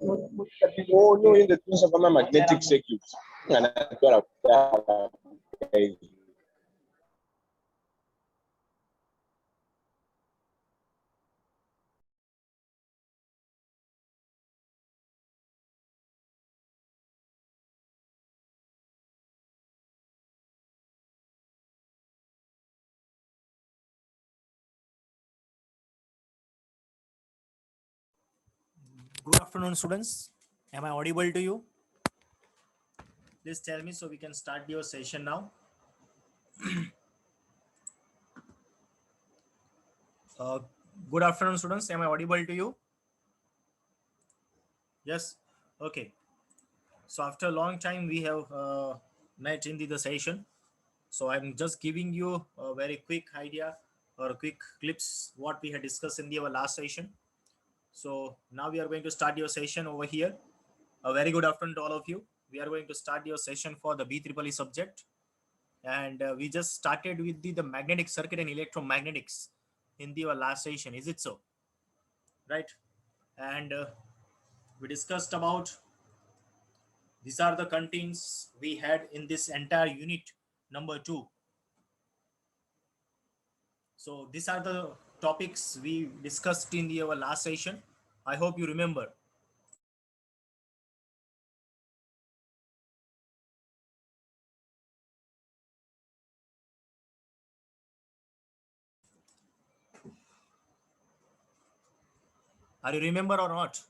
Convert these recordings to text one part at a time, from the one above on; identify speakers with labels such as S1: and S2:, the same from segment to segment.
S1: no yende tunisha kama magnetic circuit anatoa
S2: Good afternoon, students. Am I audible to you? Please tell me so we can start your session now. uh, Good afternoon, students. Am I audible to you? Yes. Okay. So after a long time, we have met in the session. So I'm just giving you a very quick idea or quick clips what we had discussed in our last session. So now we are going to start your session over here. A very good afternoon to all of you. We are going to start your session for the BEEE subject. And we just started with the magnetic circuit and electromagnetics in the last session. Is it so? Right. And we discussed about these are the contents we had in this entire unit number 2. So these are the topics we discussed in our last session. I hope you remember. Are you remember or not?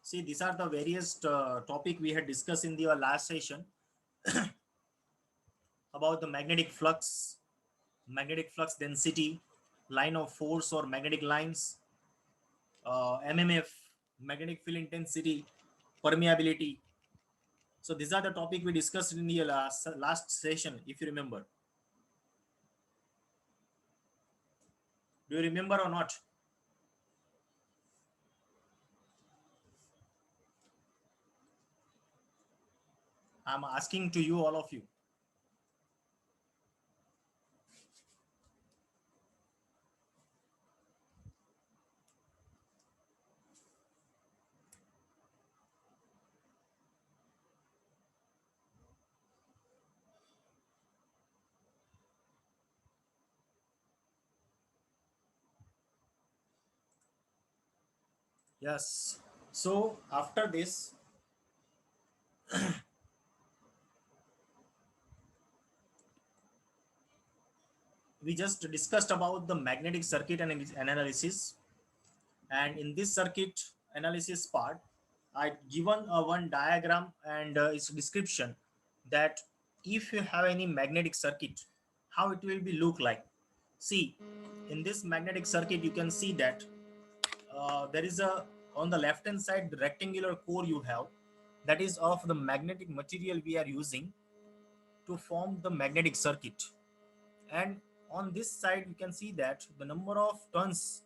S2: See, these are the various topic we had discussed in the last session about the magnetic flux density, line of force or magnetic lines, MMF, magnetic field intensity, permeability. So these are the topic we discussed in the last session, if you remember. Do you remember or not? I'm asking to you, all of you. Yes. So after this, we just discussed about the magnetic circuit analysis. And in this circuit analysis part, I given one diagram and its description that if you have any magnetic circuit, how it will be look like. See, in this magnetic circuit, you can see that there is a on the left hand side the rectangular core you have, that is of the magnetic material we are using to form the magnetic circuit. And on this side you can see that the number of turns,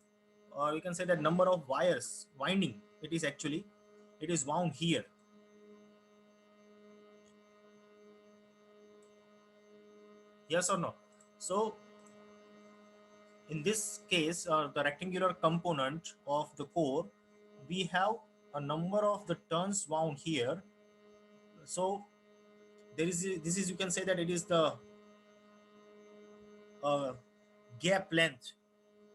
S2: or we can say that number of wires winding, it is actually it is wound here. Yes or no? So in this case, the rectangular component of the core, we have a number of the turns wound here. So there is this is, you can say that it is the gap length.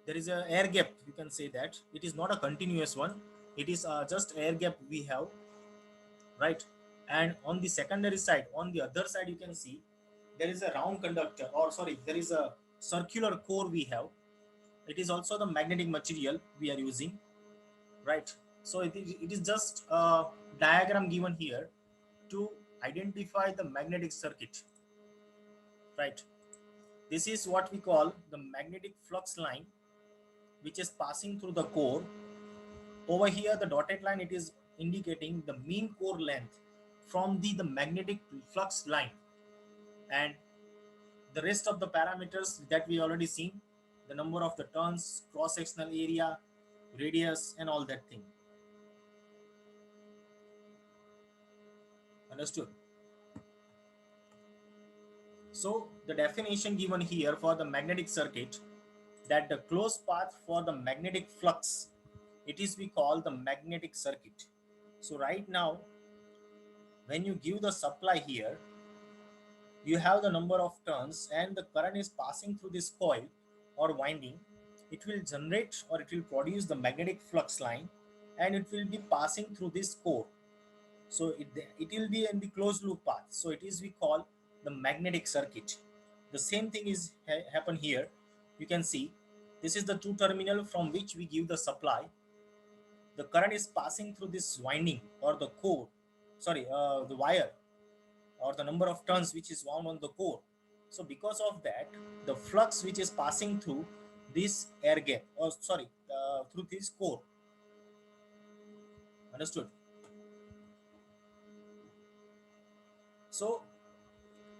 S2: There is a air gap, you can say that it is not a continuous one, it is just air gap we have, right? And on the secondary side, on the other side, you can see there is a round conductor, or sorry, there is a circular core we have. It is also the magnetic material we are using, right? So it is just a diagram given here to identify the magnetic circuit, right? This is what we call the magnetic flux line, which is passing through the core. Over here, the dotted line, it is indicating the mean core length from the magnetic flux line. And the rest of the parameters that we already seen, the number of the turns, cross-sectional area, radius, and all that thing. Understood? So the definition given here for the magnetic circuit, that the closed path for the magnetic flux, it is we call the magnetic circuit. So right now, when you give the supply here, you have the number of turns and the current is passing through this coil or winding. It will generate or it will produce the magnetic flux line, and it will be passing through this core. So it will be in the closed loop path. So it is we call the magnetic circuit. The same thing is happen here. You can see this is the two terminal from which we give the supply. The current is passing through this winding or the core, sorry, the wire, or the number of turns which is wound on the core. So because of that, the flux which is passing through this air gap, or sorry, through this core. Understood? So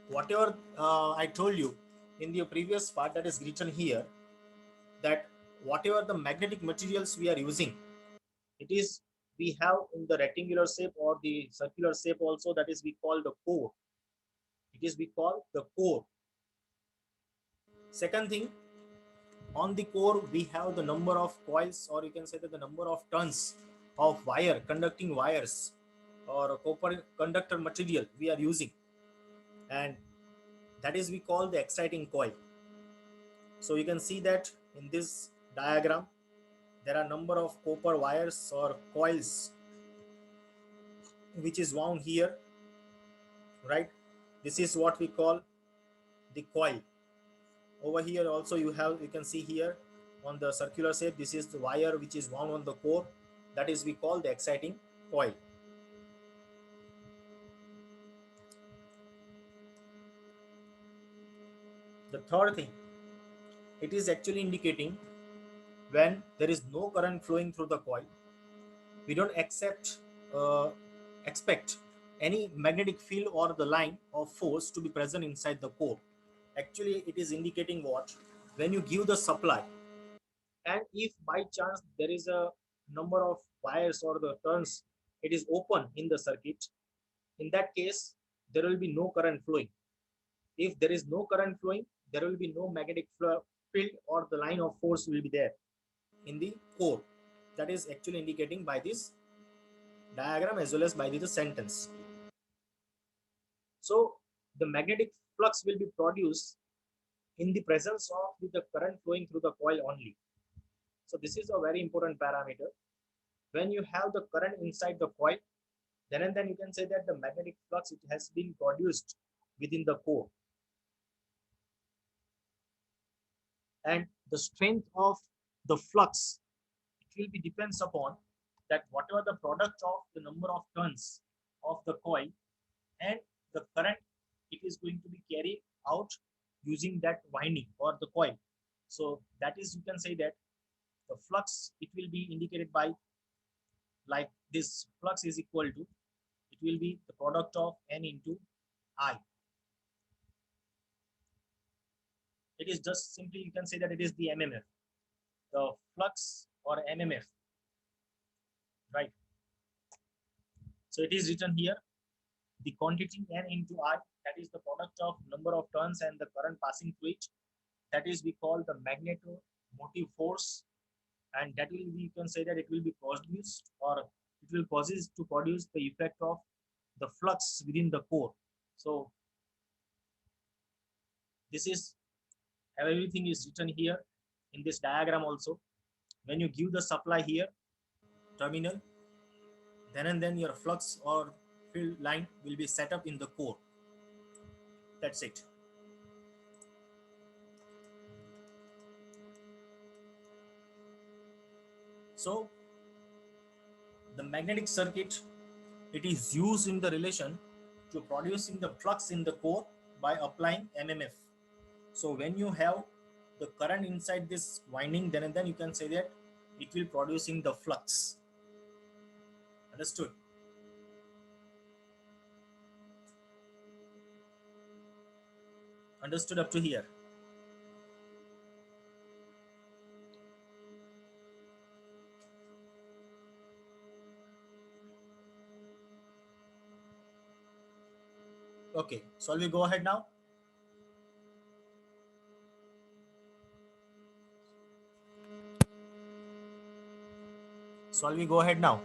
S2: whatever I told you in the previous part, that is written here, that whatever the magnetic materials we are using, it is we have in the rectangular shape or the circular shape also, that is we call the core. It is we call the core. Second thing, on the core we have the number of coils, or you can say that the number of tons of wire, conducting wires or copper conductor material we are using, and that is we call the exciting coil. So you can see that in this diagram there are number of copper wires or coils which is wound here, right? This is what we call the coil. Over here also you can see here on the circular shape, this is the wire which is wound on the core, that is we call the exciting coil. The third thing, it is actually indicating when there is no current flowing through the coil, we don't expect any magnetic field or the line of force to be present inside the core. Actually it is indicating what, when you give the supply, and if by chance there is a number of wires or the turns, it is open in the circuit, in that case there will be no current flowing. If there is no current flowing, there will be no magnetic field or the line of force will be there in the core. That is actually indicating by this diagram as well as by the sentence. So the magnetic flux will be produced in the presence of the current flowing through the coil only. So this is a very important parameter. When you have the current inside the coil, then and then you can say that the magnetic flux, it has been produced within the core. And the strength of the flux, it will be depends upon that whatever the product of the number of turns of the coil and the current it is going to be carried out using that winding or the coil. So that is, you can say that the flux, it will be indicated by, like, this flux is equal to, it will be the product of N into I. It is just simply, you can say that it is the mmf, the flux or mmf, right? So it is written here, the quantity N into I, that is the product of number of turns and the current passing through it, that is we call the magnetomotive force, and that will be, you can say that it will be produced, or it will causes to produce the effect of the flux within the core. So this is, everything is written here in this diagram also. When you give the supply here, terminal, then and then your flux or field line will be set up in the core. That's it. So the magnetic circuit, it is used in the relation to producing the flux in the core by applying mmf. So when you have the current inside this winding, then and then you can say that it will producing the flux. Understood? Understood up to here? Okay, so we go ahead now. So we go ahead now.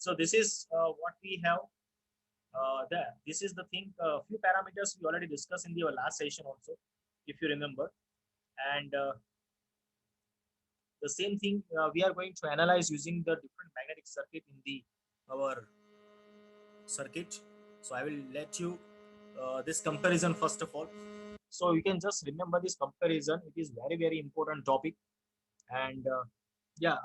S2: So this is what we have there. This is the thing. Few parameters we already discussed in the last session also, if you remember. And the same thing we are going to analyze using the different magnetic circuit in the our circuit. So I will let you this comparison first of all. So you can just remember this comparison. It is very important topic. And yeah,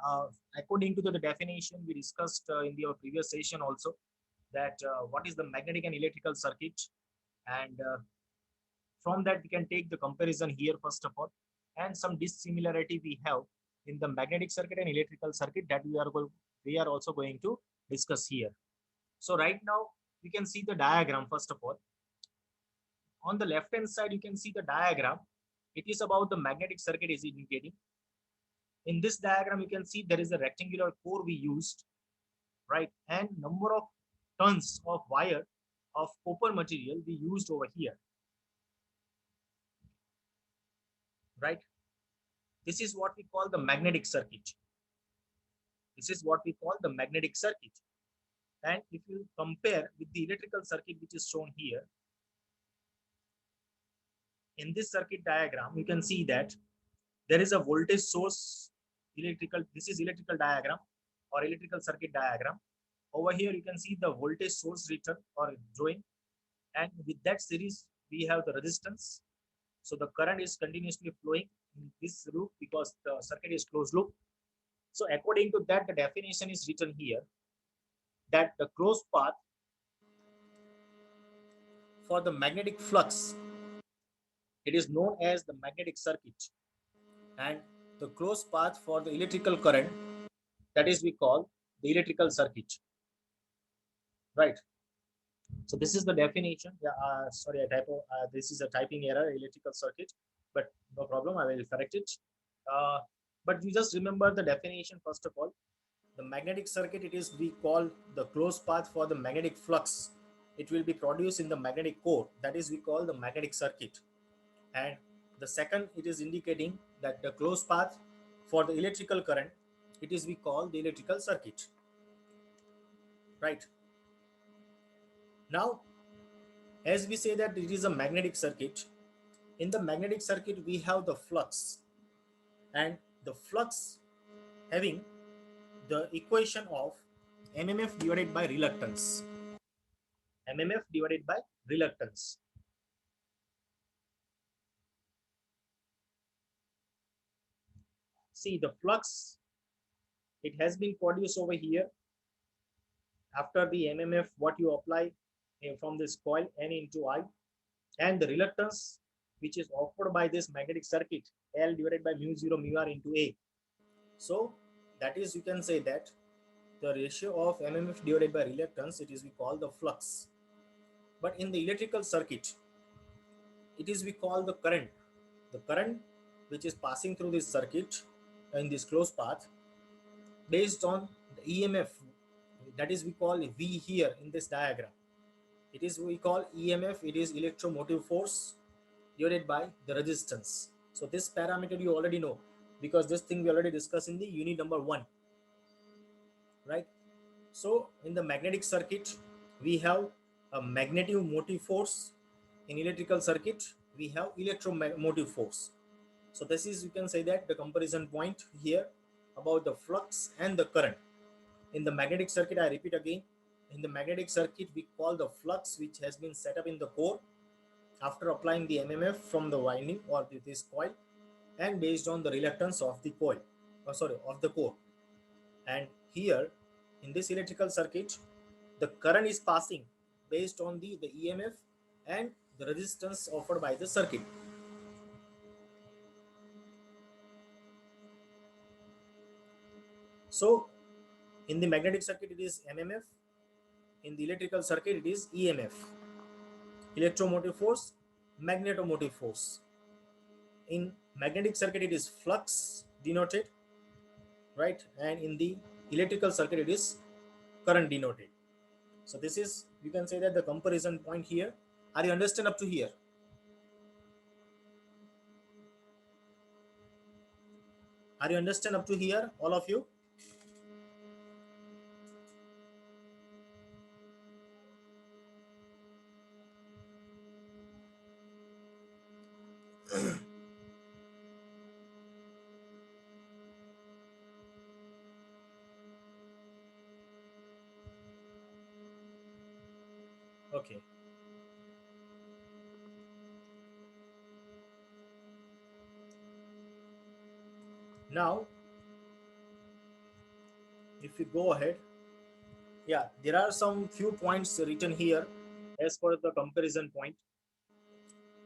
S2: according to the definition we discussed in the previous session also, that what is the magnetic and electrical circuit, and from that we can take the comparison here first of all, and some dissimilarity we have in the magnetic circuit and electrical circuit that we are also going to discuss here. So right now we can see the diagram first of all. On the left hand side you can see the diagram. It is about the magnetic circuit is indicating. In this diagram you can see there is a rectangular core we used, right, and number of tons of wire of copper material we used over here, right. This is what we call the magnetic circuit. This is what we call the magnetic circuit. And if you compare with the electrical circuit which is shown here, in this circuit diagram you can see that there is a voltage source. This is electrical diagram or electrical circuit diagram. Over here you can see the voltage source written or drawing, and with that series we have the resistance. So the current is continuously flowing in this loop because the circuit is closed loop. So according to that, the definition is written here that the closed path for the magnetic flux, it is known as the magnetic circuit, and the closed path for the electrical current, that is we call the electrical circuit, right. So this is the definition. Yeah, sorry, I typo. This is a typing error, electrical circuit, but no problem. I will correct it. Uh, but you just remember the definition first of all. The magnetic circuit, it is we call the closed path for the magnetic flux. It will be produced in the magnetic core. That is we call the magnetic circuit. And the second, it is indicating that the closed path for the electrical current, it is we call the electrical circuit, right. Now as we say that it is a magnetic circuit, in the magnetic circuit we have the flux, and the flux having the equation of mmf divided by reluctance. mmf divided by reluctance. See the flux, it has been produced over here after the mmf what you apply from this coil n into I, and the reluctance which is offered by this magnetic circuit L divided by mu 0 mu r into A. So that is, you can say that the ratio of mmf divided by reluctance, it is we call the flux. But in the electrical circuit, it is we call the current. The current which is passing through this circuit in this closed path based on the EMF, that is we call V here in this diagram. It is we call EMF, it is electromotive force divided by the resistance. So this parameter you already know because this thing we already discussed in the unit number 1, right. So in the magnetic circuit we have a magnetic motive force. In electrical circuit we have electromotive force. So this is, you can say that the comparison point here about the flux and the current. In the magnetic circuit, I repeat again, in the magnetic circuit we call the flux which has been set up in the core after applying the mmf from the winding or this coil, and based on the reluctance of the coil, of the core. And here in this electrical circuit the current is passing based on the EMF and the resistance offered by the circuit. So in the magnetic circuit it is mmf, in the electrical circuit it is EMF, electromotive force, magnetomotive force. In magnetic circuit it is flux denoted, right? And in the electrical circuit it is current denoted. So this is, you can say that the comparison point here. Are you understand up to here? Are you understand up to here, all of you? Okay. Now, if we go ahead, yeah, there are some few points written here as per the comparison point.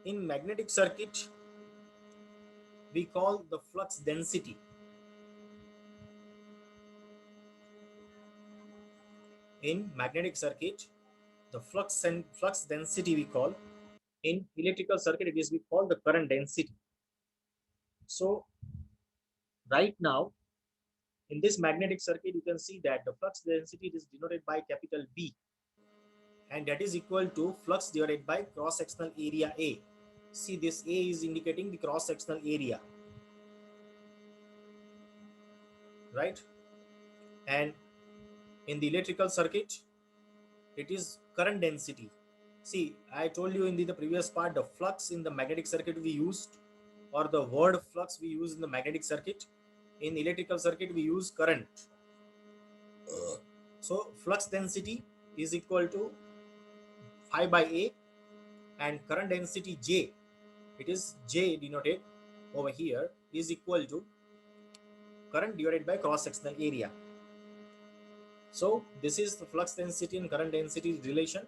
S2: In magnetic circuit, we call the flux density. In magnetic circuit, the flux density we call. In electrical circuit, it is we call the current density. So right now, in this magnetic circuit, you can see that the flux density is denoted by capital B, and that is equal to flux divided by cross-sectional area A. See, this A is indicating the cross-sectional area, right? And in the electrical circuit, it is current density. See, I told you in the previous part, the flux in the magnetic circuit we used, or the word flux we use in the magnetic circuit. In electrical circuit, we use current. So flux density is equal to phi by A, and current density J, it is J denoted over here, is equal to current divided by cross-sectional area. So this is the flux density and current density relation,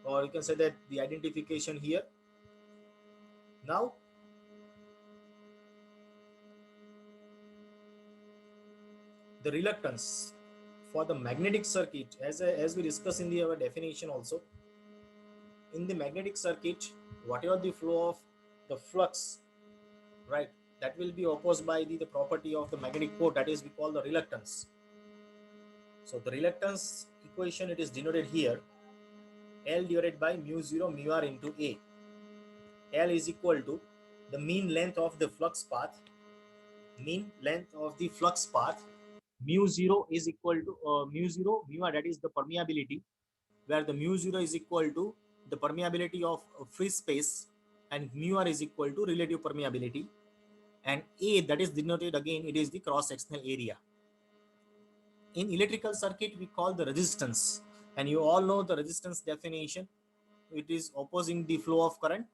S2: or you can say that the identification here. Now, the reluctance for the magnetic circuit, as we discussed in our definition also, in the magnetic circuit, whatever the flow of the flux, right, that will be opposed by the property of the magnetic pole, that is we call the reluctance. So the reluctance equation, it is denoted here, L divided by mu 0 mu r into A. L is equal to the mean length of the flux path. Mean length of the flux path. Mu 0 is equal to mu 0 mu r, that is the permeability, where the mu 0 is equal to the permeability of free space, and mu r is equal to relative permeability, and A, that is denoted again, it is the cross sectional area. In electrical circuit, we call the resistance, and you all know the resistance definition. It is opposing the flow of current,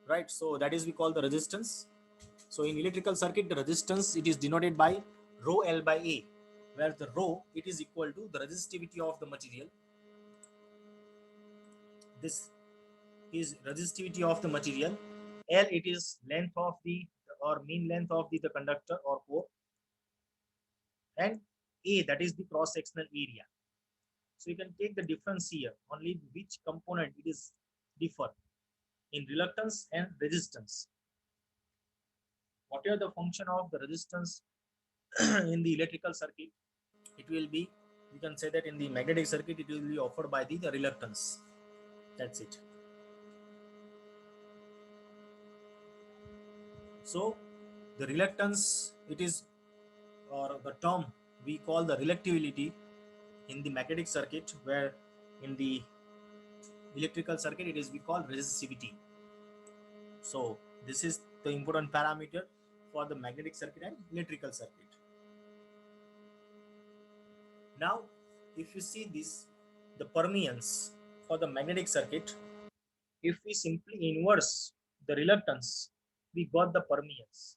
S2: right? So that is we call the resistance. So in electrical circuit, the resistance, it is denoted by rho L by A, where the rho, it is equal to the resistivity of the material. This is resistivity of the material. L, it is length of the, or mean length of the conductor or core, and A, that is the cross sectional area. So you can take the difference here, only which component it is differ in reluctance and resistance. Whatever the function of the resistance in the electrical circuit, it will be, you can say that in the magnetic circuit, it will be offered by the reluctance. That's it. So the reluctance, it is, or the term we call the reluctivity in the magnetic circuit, where in the electrical circuit, it is we call resistivity. So this is the important parameter for the magnetic circuit and electrical circuit. Now, if you see this, the permeance for the magnetic circuit, if we simply inverse the reluctance, we got the permeance.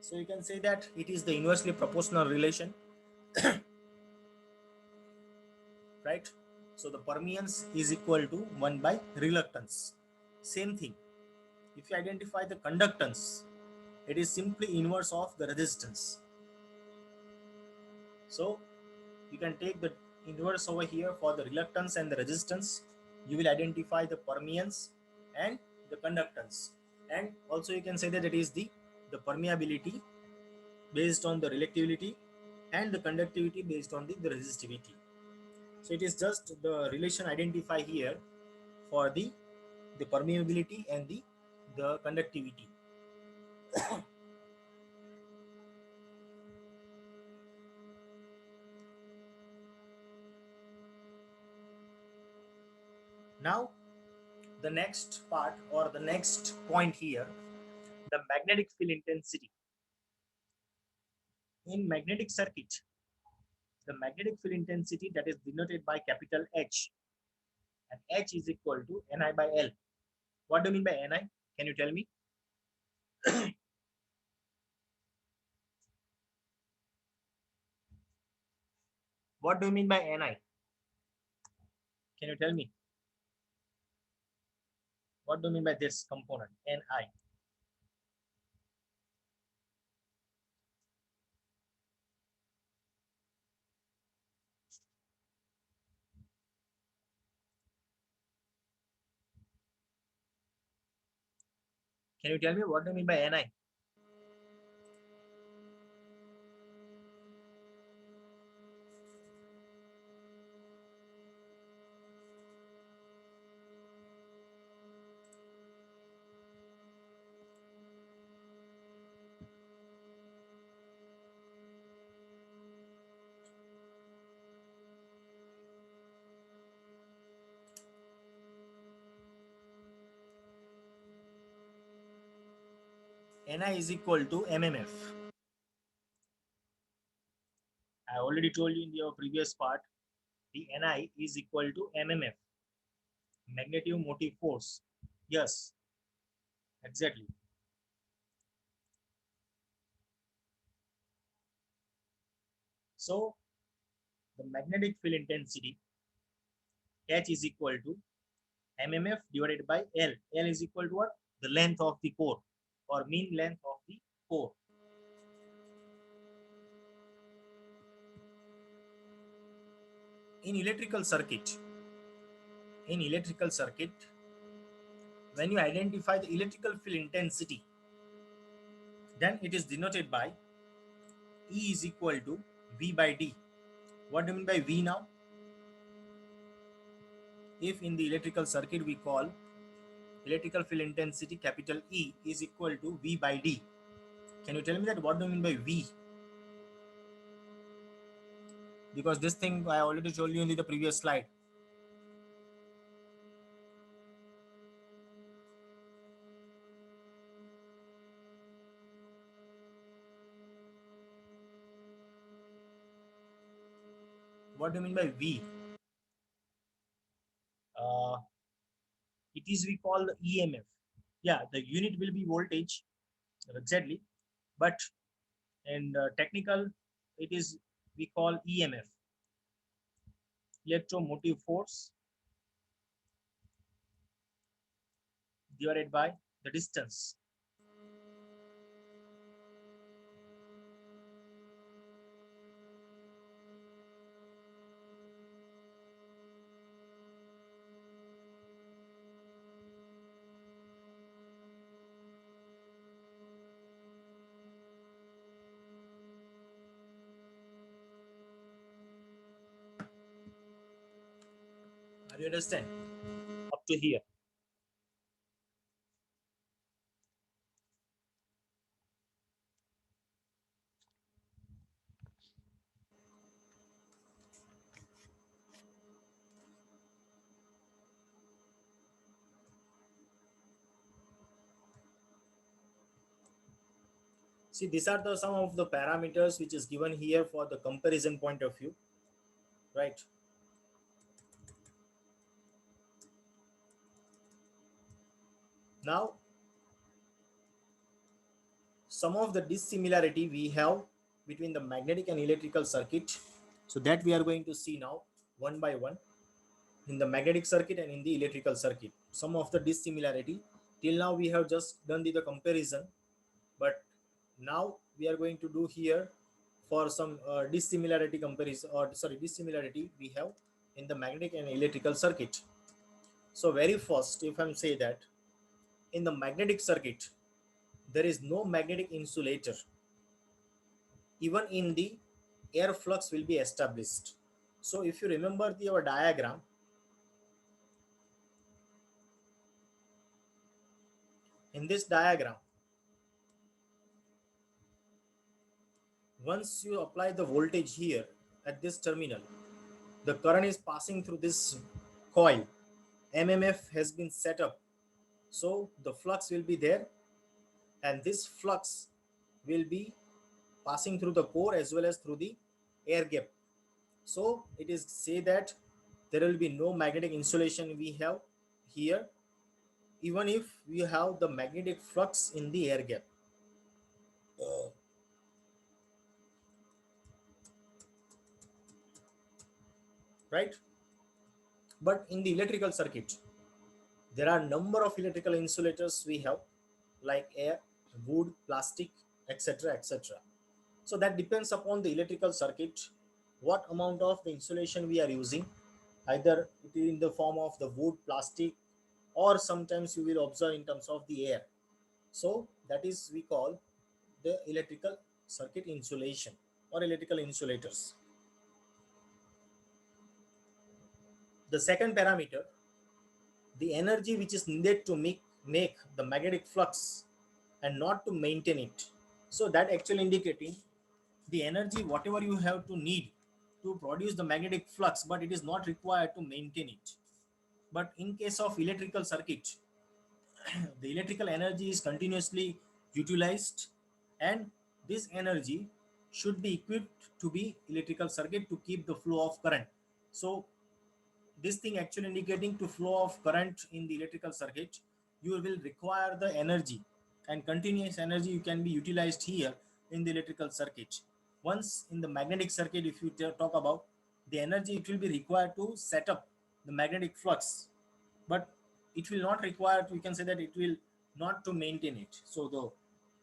S2: So you can say that it is the inversely proportional relation, right? So the permeance is equal to 1 by reluctance. Same thing. If you identify the conductance, it is simply inverse of the resistance. So you can take the inverse over here for the reluctance and the resistance. You will identify the permeance and the conductance. and also you can say that it is the permeability based on the reactivity and the conductivity based on the resistivity. So it is just the relation identify here for the permeability and the conductivity. Now the next part or the next point here, the magnetic field intensity. In magnetic circuit, the magnetic field intensity that is denoted by capital H, and H is equal to Ni by L. What do you mean by Ni? Can you tell me? What do you mean by Ni? Can you tell me? What do you mean by this component, Ni? Can you tell me what do you mean by Ni? Ni is equal to mmf. I already told you in your previous part, the Ni is equal to mmf, magnetic motive force. Yes, exactly. So the magnetic field intensity H is equal to mmf divided by L. L is equal to what? The length of the core or mean length of the core. In electrical circuit, when you identify the electrical field intensity, then it is denoted by E is equal to V by D. What do you mean by V now? If in the electrical circuit we call electrical field intensity capital E is equal to V by D, can you tell me that what do you mean by V? Because this thing I already told you in the previous slide. What do you mean by V? Uh, it is we call the EMF. Yeah, the unit will be voltage exactly, but in technical it is we call EMF, electromotive force divided by the distance. Are you understand up to here? See, these are the some of the parameters which is given here for the comparison point of view, right? Now, some of the dissimilarity we have between the magnetic and electrical circuit, so that we are going to see now one by one in the magnetic circuit and in the electrical circuit. Some of the dissimilarity, till now we have just done the comparison, but now we are going to do here for some dissimilarity comparison, or sorry, dissimilarity we have in the magnetic and electrical circuit. So very first, if I'm say that in the magnetic circuit, there is no magnetic insulator. Even in the air flux will be established. So if you remember our diagram, in this diagram, once you apply the voltage here at this terminal, the current is passing through this coil. MMF has been set up. So the flux will be there, and this flux will be passing through the core as well as through the air gap. So it is say that there will be no magnetic insulation we have here, even if we have the magnetic flux in the air gap. Right? But in the electrical circuit, there are number of electrical insulators we have, like air, wood, plastic, etc., etc. So that depends upon the electrical circuit, what amount of the insulation we are using, either it is in the form of the wood, plastic, or sometimes you will observe in terms of the air. So that is we call the electrical circuit insulation or electrical insulators. The second parameter, the energy which is needed to make the magnetic flux and not to maintain it. So that actually indicating the energy whatever you have to need to produce the magnetic flux, but it is not required to maintain it. But in case of electrical circuit, the electrical energy is continuously utilized, and this energy should be equipped to be electrical circuit to keep the flow of current. So this thing actually indicating to flow of current in the electrical circuit, you will require the energy, and continuous energy you can be utilized here in the electrical circuit. Once in the magnetic circuit, if you talk about the energy, it will be required to set up the magnetic flux, but it will not require, we can say that it will not to maintain it. So the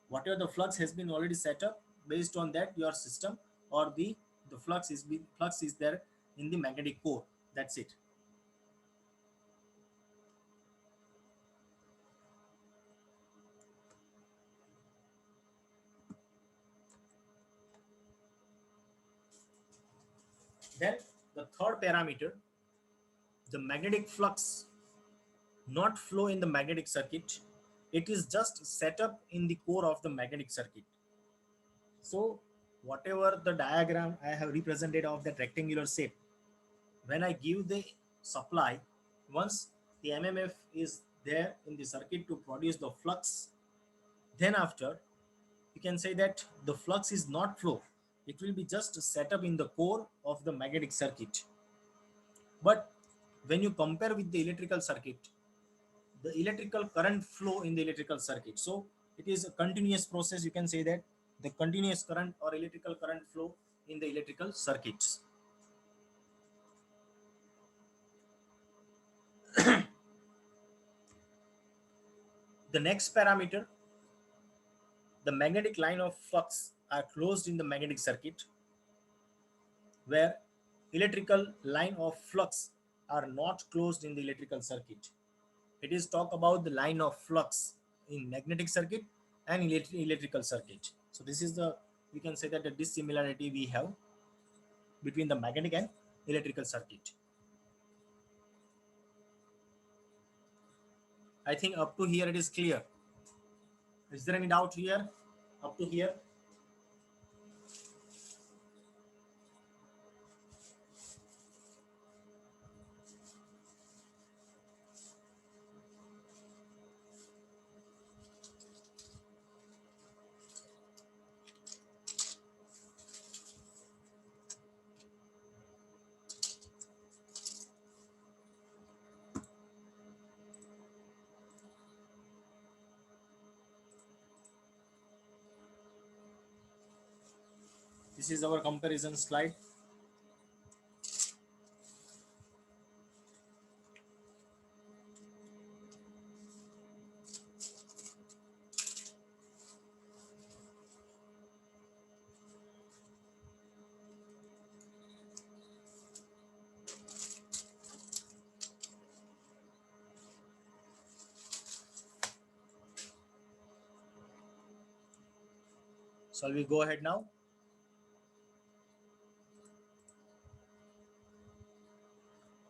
S2: whatever the flux has been already set up, based on that your system or the flux is there in the magnetic core. That's it. Then the third parameter, the magnetic flux not flow in the magnetic circuit. It is just set up in the core of the magnetic circuit. So whatever the diagram I have represented of that rectangular shape, when I give the supply, once the MMF is there in the circuit to produce the flux, then after you can say that the flux is not flow. It will be just set up in the core of the magnetic circuit. But when you compare with the electrical circuit, the electrical current flow in the electrical circuit, so it is a continuous process. You can say that the continuous current or electrical current flow in the electrical circuits. The next parameter, the magnetic line of flux are closed in the magnetic circuit, where electrical line of flux are not closed in the electrical circuit. It is talk about the line of flux in magnetic circuit and electrical circuit. So this is the, we can say that the dissimilarity we have between the magnetic and electrical circuit. I think up to here it is clear. Is there any doubt here? Up to here? This is our comparison slide. Shall we go ahead now?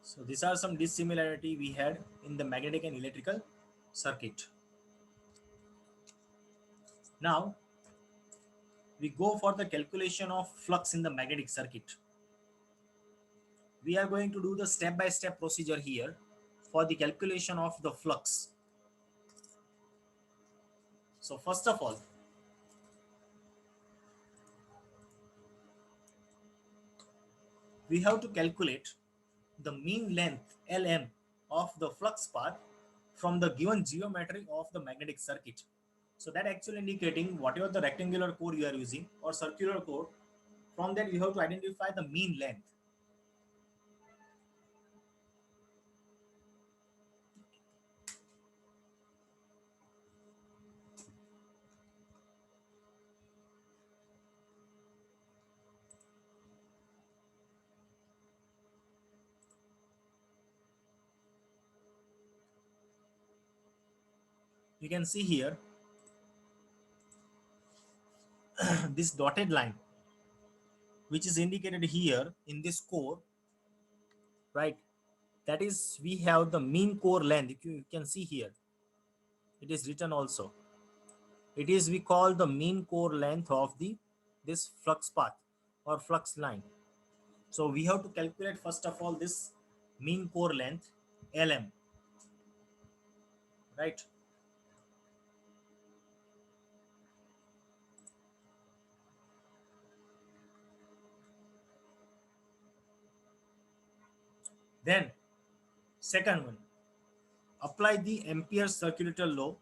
S2: So these are some dissimilarity we had in the magnetic and electrical circuit. Now we go for the calculation of flux in the magnetic circuit. We are going to do the step-by-step procedure here for the calculation of the flux. So first of all, we have to calculate the mean length Lm of the flux path from the given geometry of the magnetic circuit. So that actually indicating whatever the rectangular core you are using or circular core, from that you have to identify the mean length. You can see here this dotted line which is indicated here in this core, right? That is, we have the mean core length. You can see here it is written also. It is, we call the mean core length of the this flux path or flux line. So we have to calculate first of all this mean core length Lm, right? Then second one, apply the Ampere's circular law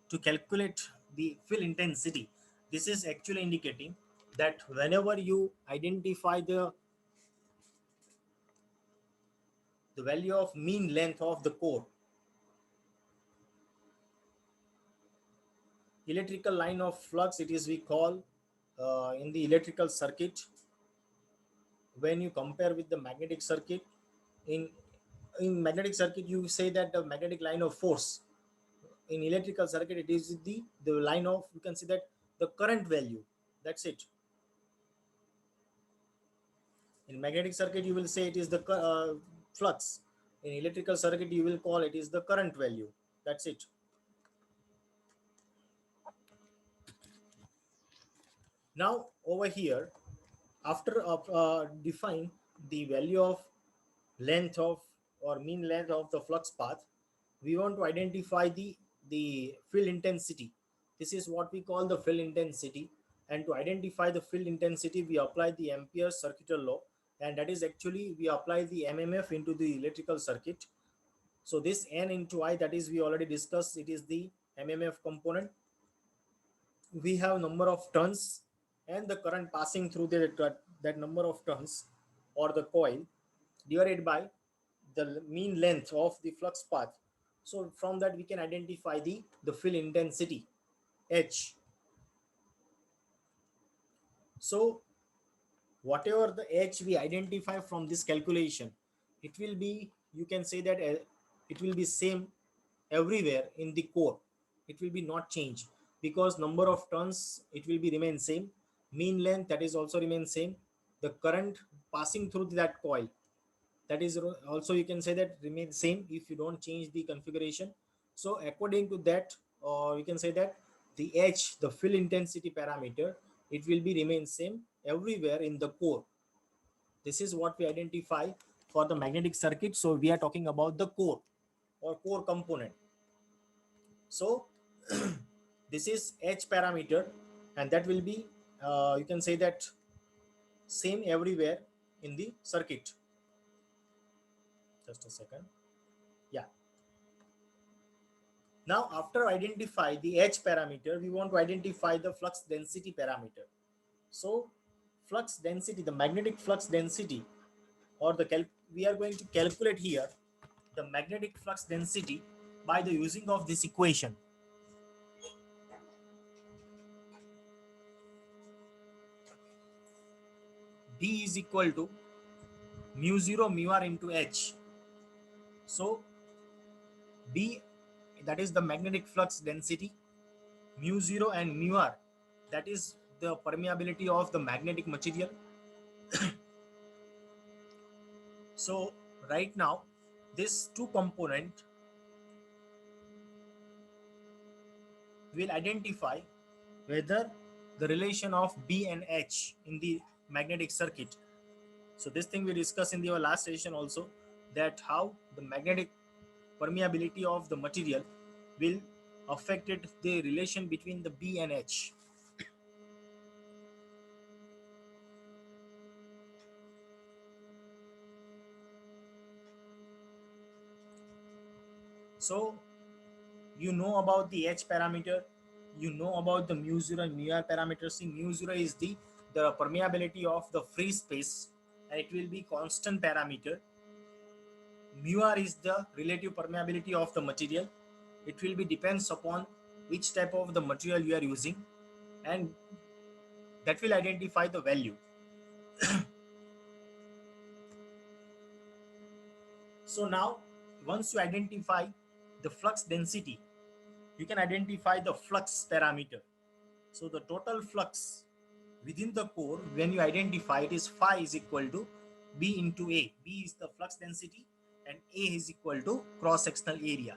S2: to calculate the field intensity. This is actually indicating that whenever you identify the value of mean length of the core, electrical line of flux, it is we call in the electrical circuit, when you compare with the magnetic circuit, in magnetic circuit you say that the magnetic line of force. In electrical circuit it is the line of, you can see that the current value, that's it. In magnetic circuit you will say it is the flux. In electrical circuit you will call it is the current value, that's it. Now over here, after define the value of length of or mean length of the flux path, we want to identify the field intensity. This is what we call the field intensity, and to identify the field intensity we apply the Ampere's circular law, and that is actually we apply the mmf into the electrical circuit. So this n into I, that is we already discussed, it is the mmf component. We have number of turns and the current passing through that number of turns or the coil divided by the mean length of the flux path. So from that we can identify the field intensity H. So whatever the H we identify from this calculation, it will be, you can say that it will be same everywhere in the core. It will be not change because number of turns it will be remain same, mean length that is also remain same, the current passing through that coil, that is also, you can say that remain same if you don't change the configuration. So according to that, or you can say that the H, the field intensity parameter, it will be remain same everywhere in the core. This is what we identify for the magnetic circuit. So we are talking about the core or core component. So this is H parameter, and that will be you can say that same everywhere in the circuit. Just a second. Yeah. Now after identify the H parameter, we want to identify the flux density parameter. So flux density, the magnetic flux density, or we are going to calculate here the magnetic flux density by the using of this equation. D is equal to mu 0 mu r into H. So D, that is the magnetic flux density, mu 0 and mu r, that is the permeability of the magnetic material. So right now, this two component will identify whether the relation of B and H in the magnetic circuit. So this thing we discussed in the last session also, that how the magnetic permeability of the material will affect the relation between the B and H. So you know about the H parameter, you know about the mu 0 and mu r parameters. See, mu 0 is the permeability of the free space, and it will be constant parameter. Mu r is the relative permeability of the material. It will be depends upon which type of the material you are using, and that will identify the value. So now, once you identify the flux density, you can identify the flux parameter. So the total flux within the core, when you identify it, is phi is equal to B into A. B is the flux density and A is equal to cross-sectional area.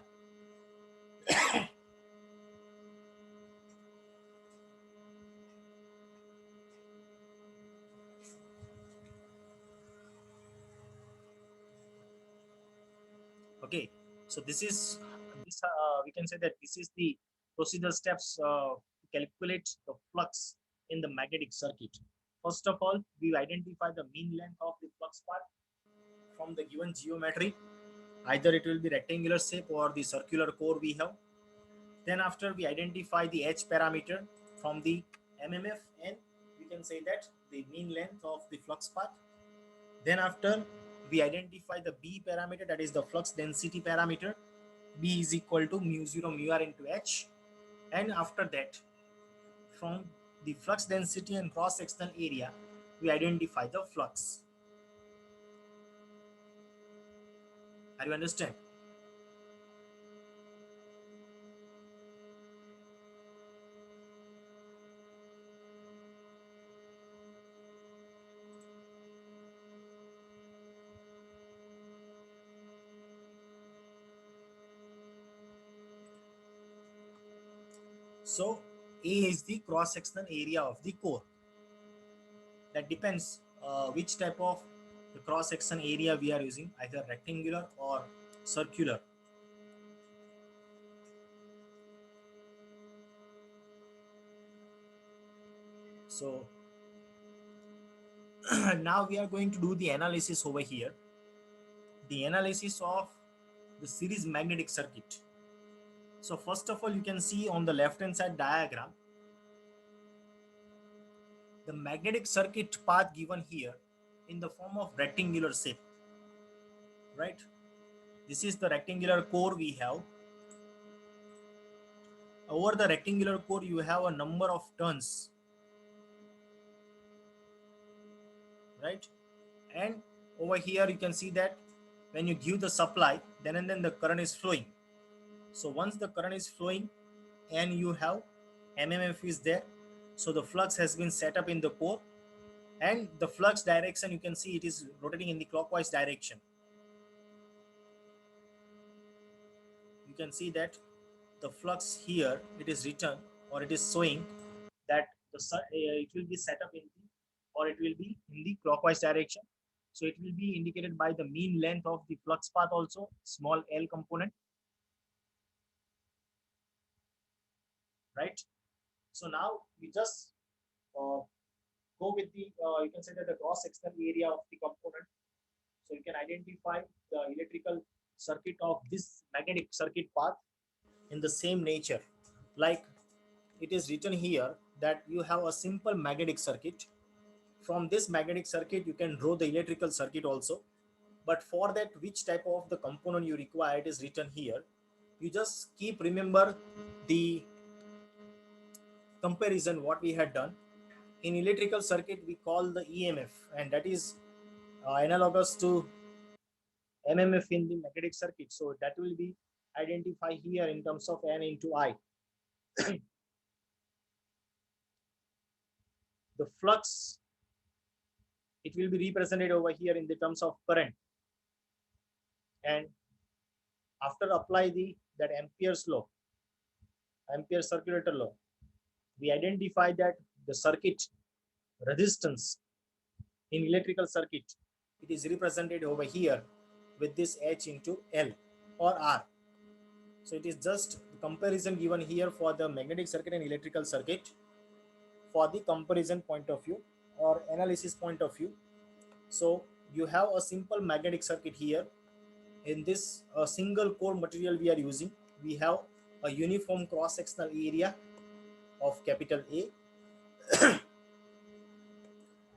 S2: Okay, so this is we can say that this is the procedure steps to calculate the flux in the magnetic circuit. First of all, we identify the mean length of the flux path from the given geometry. Either it will be rectangular shape or the circular core we have. Then after we identify the H parameter from the MMF, and we can say that the mean length of the flux path. Then after we identify the B parameter, that is the flux density parameter. B is equal to mu 0 mu r into H. And after that, from the flux density and cross sectional area, we identify the flux. Are you understand? So A is the cross-sectional area of the core. That depends which type of the cross-section area we are using, either rectangular or circular. So now we are going to do the analysis over here. The analysis of the series magnetic circuit. So first of all, you can see on the left hand side diagram, the magnetic circuit path given here in the form of rectangular shape, right? This is the rectangular core we have. Over the rectangular core, you have a number of turns, right? And over here, you can see that when you give the supply, then and then the current is flowing. So once the current is flowing and you have MMF is there, so the flux has been set up in the core, and the flux direction, you can see it is rotating in the clockwise direction. You can see that the flux here, it is written or it is showing that it will be set up in the, or it will be in the clockwise direction. So it will be indicated by the mean length of the flux path also, small l component, right? So now we just go with the, you can say that the cross-sectional area of the component. So you can identify the electrical circuit of this magnetic circuit path in the same nature. Like it is written here that you have a simple magnetic circuit. From this magnetic circuit, you can draw the electrical circuit also. But for that, which type of the component you require, it is written here. You just keep remember the comparison what we had done. In electrical circuit, we call the EMF, and that is analogous to MMF in the magnetic circuit. So that will be identified here in terms of N into I. the flux, it will be represented over here in the terms of current. And after apply that Ampere's law, Ampere circulator law, we identify that the circuit resistance in electrical circuit, it is represented over here with this H into L or R. So it is just comparison given here for the magnetic circuit and electrical circuit for the comparison point of view or analysis point of view. So you have a simple magnetic circuit here. In this single core material we are using, we have a uniform cross sectional area of capital A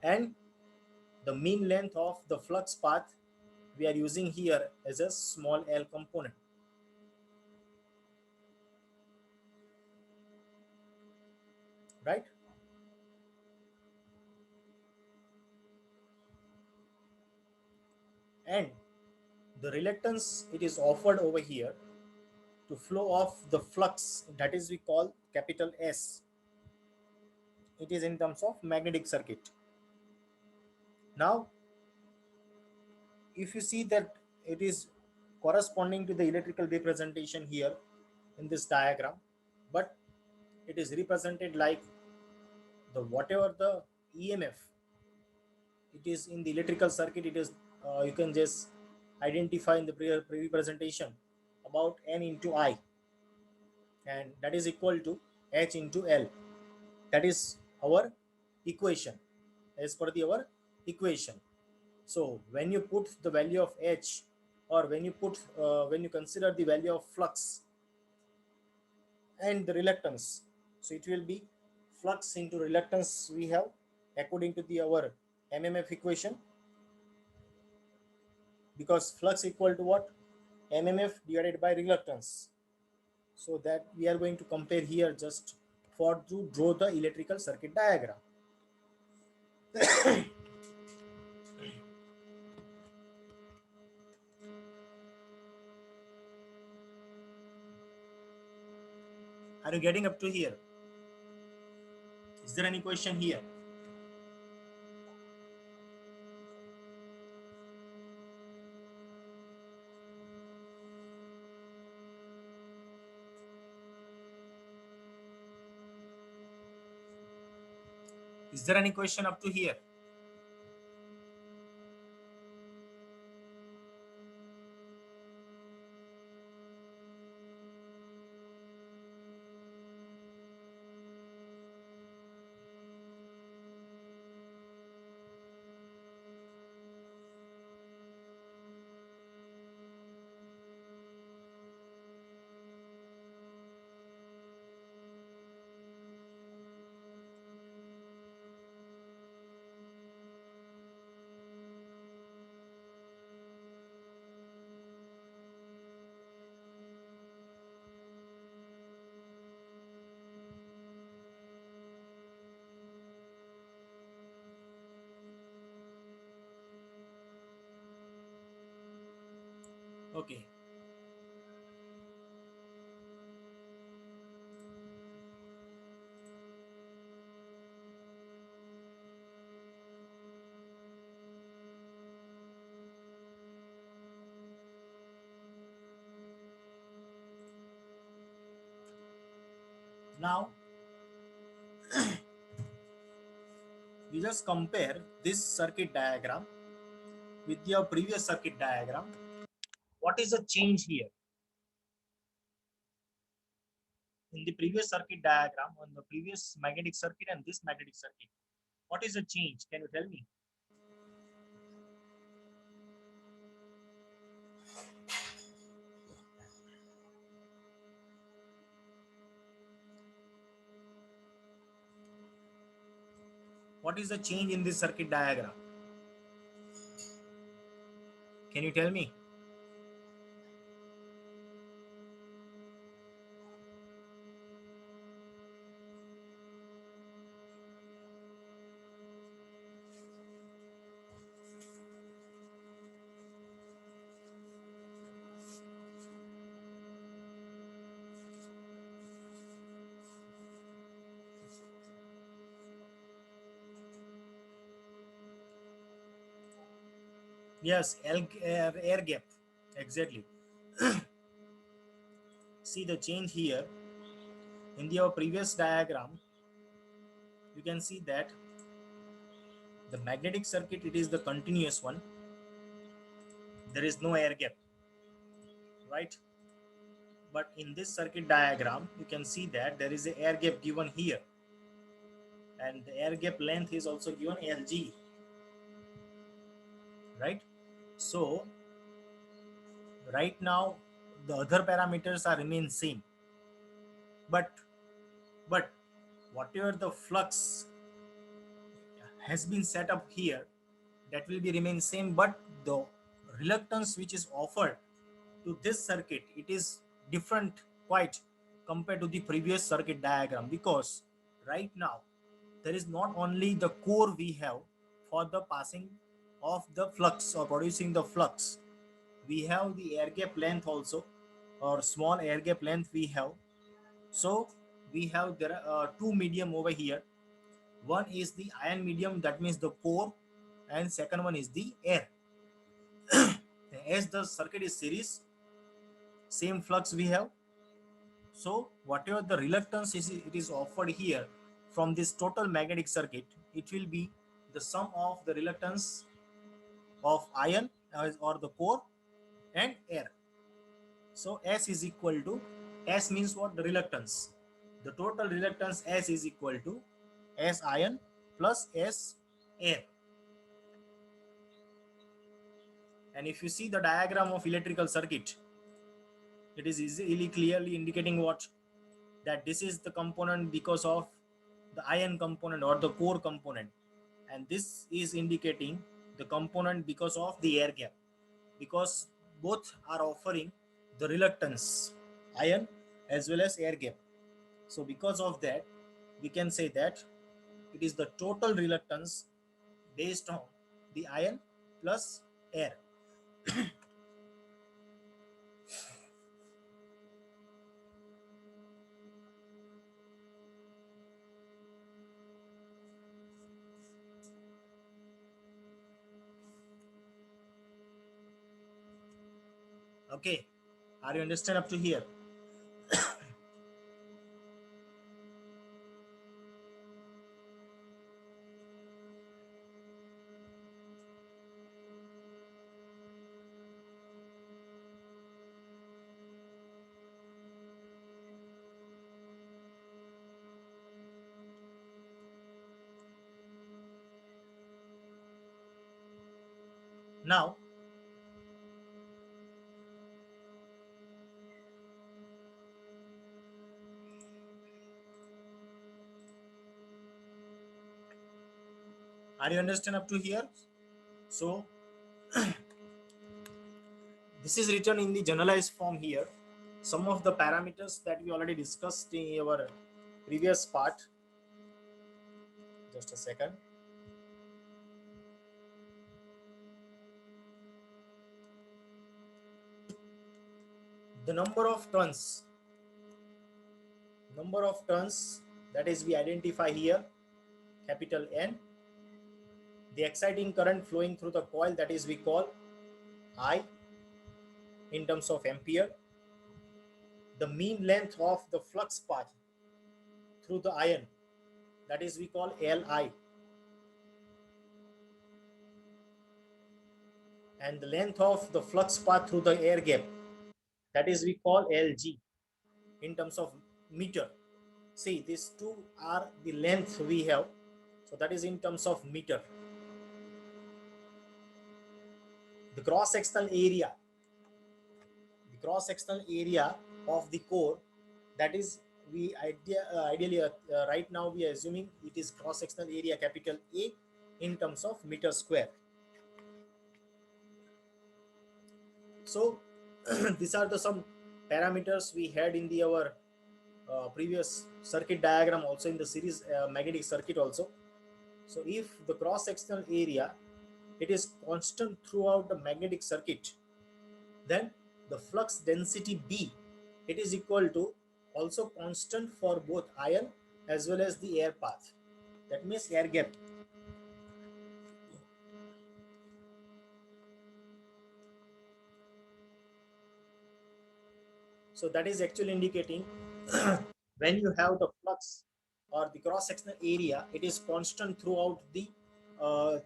S2: and the mean length of the flux path we are using here as a small l component. Right? And the reluctance, it is offered over here to flow of the flux, that is we call capital S. It is in terms of magnetic circuit. Now if you see that it is corresponding to the electrical representation here in this diagram, but it is represented like the whatever the EMF it is in the electrical circuit, it is you can just identify in the representation about N into I, and that is equal to H into L. That is our equation as per our equation. So when you put the value of H, or when you consider the value of flux and the reluctance, so it will be flux into reluctance we have according to our MMF equation, because flux equal to what? MMF divided by reluctance. So that we are going to compare here just for to draw the electrical circuit diagram. Are you getting up to here? Is there any question here? Is there any question up to here? Okay. Now you just compare this circuit diagram with your previous circuit diagram. What is the change here? In the previous circuit diagram, on the previous magnetic circuit and this magnetic circuit, what is the change? Can you tell me? What is the change in this circuit diagram? Can you tell me? Yes, air gap. Exactly. See the change here in the our previous diagram. You can see that the magnetic circuit, it is the continuous one. There is no air gap, right? But in this circuit diagram, you can see that there is a air gap given here, and the air gap length is also given Lg, right? So right now the other parameters are remain same, but but whatever the flux has been set up here, that will be remain same, but the reluctance which is offered to this circuit, it is different quite compared to the previous circuit diagram, because right now there is not only the core we have for the passing of the flux or producing the flux, we have the air gap length also, or small air gap length we have. So we have there are two medium over here. One is the ion medium, that means the core, and second one is the air. As the circuit is series, same flux we have. So whatever the reluctance is, it is offered here from this total magnetic circuit, it will be the sum of the reluctance of ion or the core and air. So S is equal to, S means what? The reluctance. The total reluctance S is equal to S ion plus S air. And if you see the diagram of electrical circuit, it is easily clearly indicating what? That this is the component because of the ion component or the core component, and this is indicating the component because of the air gap, because both are offering the reluctance, ion as well as air gap. So because of that, we can say that it is the total reluctance based on the ion plus air. Okay, are you understand up to here? Now are you understand up to here? So this is written in the generalized form here. Some of the parameters that we already discussed in our previous part. Just a second. The number of turns that is we identify here, capital N. The exciting current flowing through the coil, that is we call I in terms of ampere. The mean length of the flux path through the ion, that is we call Li, and the length of the flux path through the air gap, that is we call Lg in terms of meter. See, these two are the length we have, so that is in terms of meter. The cross sectional area, of the core, that is we ideally right now we are assuming it is cross sectional area capital A in terms of meter square. So these are the some parameters we had in the our previous circuit diagram, also in the series magnetic circuit also. So if the cross sectional area, it is constant throughout the magnetic circuit, then the flux density B, it is equal to also constant for both ion as well as the air path, that means air gap. So that is actually indicating when you have the flux or the cross sectional area, it is constant throughout the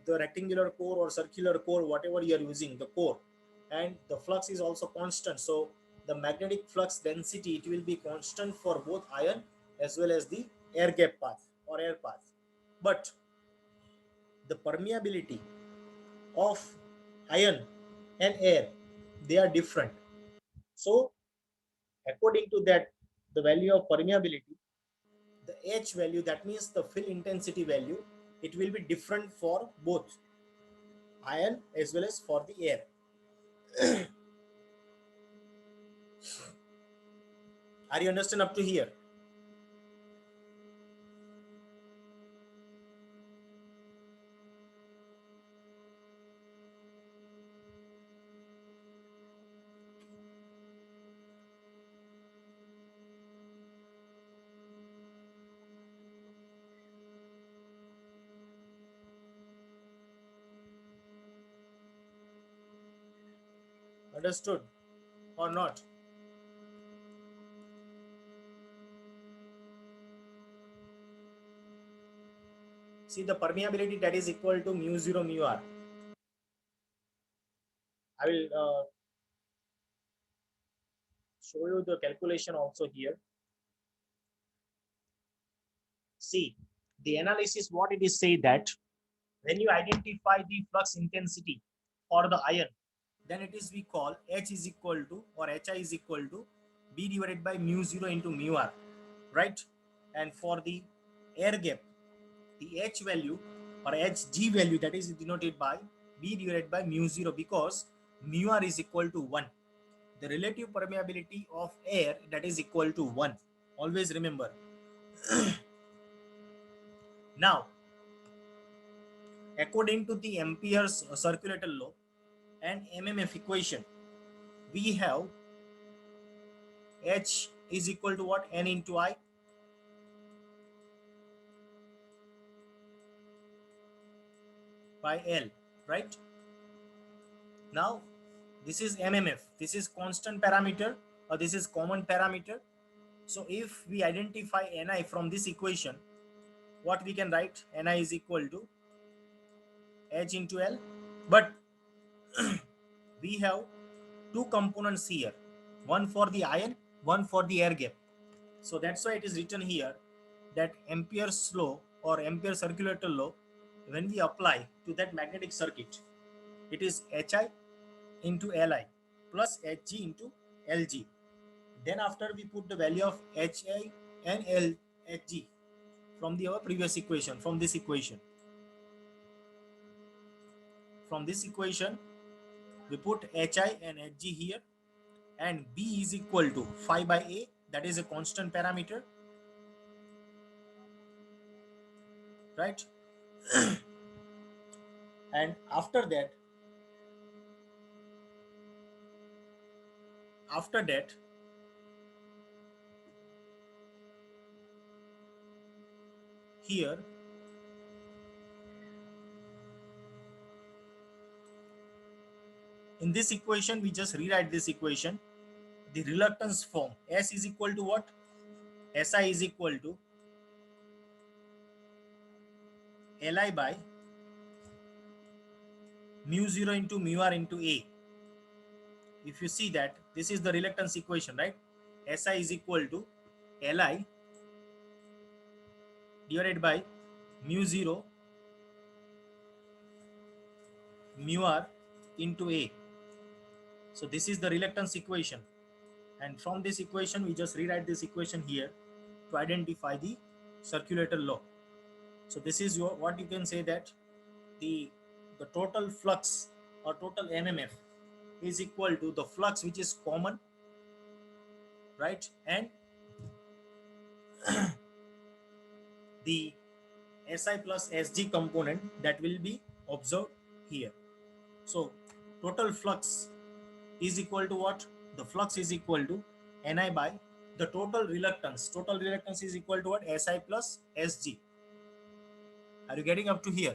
S2: rectangular core or circular core, whatever you are using, the core, and the flux is also constant. So the magnetic flux density, it will be constant for both ion as well as the air gap path or air path. But the permeability of ion and air, they are different. So according to that, the value of permeability, the H value, that means the fill intensity value, it will be different for both ion as well as for the air. Are you understand up to here? Understood or not? See, the permeability, that is equal to mu 0 mu r. I will show you the calculation also here. See, the analysis, what it is say that when you identify the flux intensity for the ion, then it is we call H is equal to, or Hi is equal to B divided by mu 0 into mu r, right? And for the air gap, the H value or Hg value, that is denoted by B divided by mu 0, because mu r is equal to 1. The relative permeability of air, that is equal to 1. Always remember. Now, according to the Ampere's circulator law and MMF equation, we have H is equal to what? N into I by L, right? Now, this is MMF. This is constant parameter, or this is common parameter. So if we identify Ni from this equation, what we can write? Ni is equal to H into L. But we have two components here, one for the ion, one for the air gap. So that's why it is written here that Ampere's law or Ampere circulator law, when we apply to that magnetic circuit, it is Hi into Li plus Hg into Lg. Then after we put the value of Hi and Hg from the our previous equation, from this equation. From this equation, we put Hi and Hg here, and B is equal to phi by A, that is a constant parameter, right? And after that, here in this equation, we just rewrite this equation. The reluctance form, S is equal to what? Si is equal to Li by mu 0 into mu r into A. If you see that, this is the reluctance equation, right? Si is equal to Li divided by mu 0 mu r into A. So this is the reluctance equation, and from this equation we just rewrite this equation here to identify the circulator law. So this is your, what you can say, that the total flux or total MMF is equal to the flux which is common, right? And the Si plus Sg component that will be observed here. So total flux is equal to what? The flux is equal to Ni by the total reluctance. Total reluctance is equal to what? Si plus Sg. Are you getting up to here?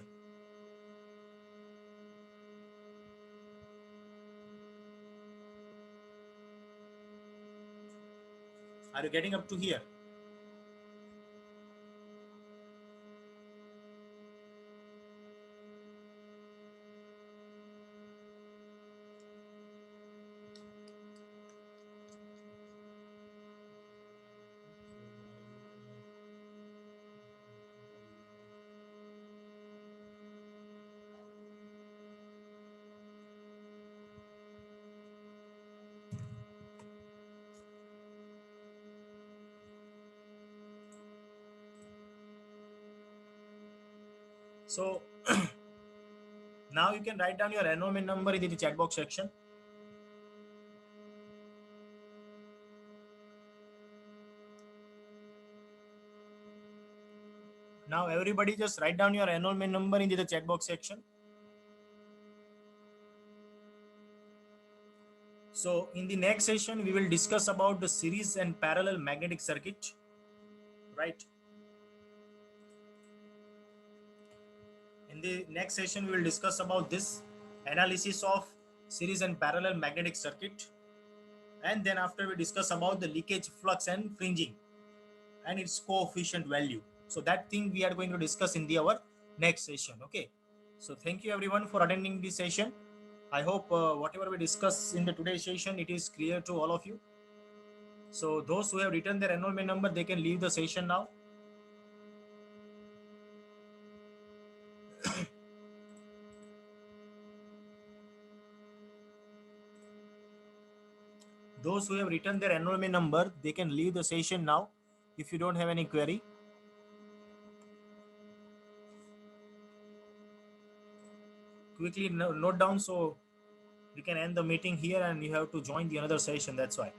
S2: Are you getting up to here? So now you can write down your enrollment number in the chat box section. Now everybody just write down your enrollment number in the chat box section. So in the next session, we will discuss about the series and parallel magnetic circuit, right? In the next session, we will discuss about this analysis of series and parallel magnetic circuit. And then after we discuss about the leakage flux and fringing and its coefficient value. So that thing we are going to discuss in our next session. Okay. So thank you everyone for attending this session. I hope whatever we discuss in the today's session, it is clear to all of you. So those who have written their enrollment number, they can leave the session now. Those who have written their enrollment number, they can leave the session now if you don't have any query. Quickly note down so we can end the meeting here and you have to join the another session. That's why.